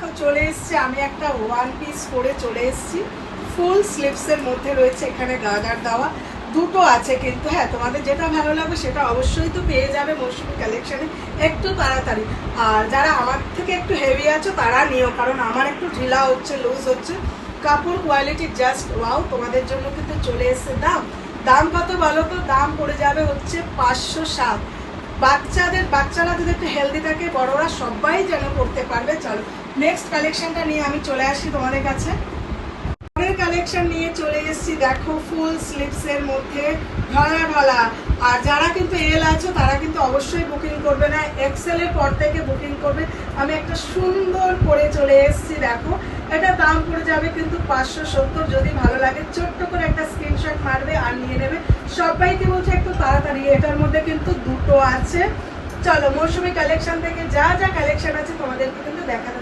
দেখো চলে এসেছে, আমি একটা ওয়ান পিস পরে চলে এসেছি, ফুল স্লিভসের মধ্যে রয়েছে, এখানে গার্ডার দেওয়া, দুটো আছে কিন্তু। হ্যাঁ, তোমাদের যেটা ভালো লাগবে সেটা অবশ্যই তো পেয়ে যাবে মৌসুমী কালেকশানে একটু তাড়াতাড়ি। আর যারা আমার থেকে একটু হেভি আছো তারা নিও, কারণ আমার একটু ঢিলা হচ্ছে, লুজ হচ্ছে। কাপড় কোয়ালিটি জাস্ট ওয়াও, তোমাদের জন্য কিন্তু চলে এসেছে। দাম কত বলো তো? দাম পড়ে যাবে হচ্ছে 507। বাচ্চারা যদি একটু হেলদি থাকে, বড়রা সবাই যেন পড়তে পারবে। চলো নেক্সট কালেকশনটা নিয়ে আমি চলে আসি তোমাদের কাছে। পরের কালেকশন নিয়ে চলে এসেছি, দেখো ফুল স্লিভসের মধ্যে ঢলা। আর যারা কিন্তু এল আছো তারা কিন্তু অবশ্যই বুকিং করবে না, এক্সেলের পর থেকে বুকিং করবে। আমি একটা সুন্দর করে চলে এসেছি, দেখো এটা দাম পড়ে যাবে কিন্তু 570। যদি ভালো লাগে ছোট্ট করে একটা স্ক্রিনশট মারবে আর নিয়ে নেবে। সবাইকে বলছে একটু তাড়াতাড়ি, এটার মধ্যে কিন্তু দুটো আছে। চলো মৌসুমী কালেকশন থেকে যা যা কালেকশন আছে তোমাদেরকে কিন্তু দেখাতে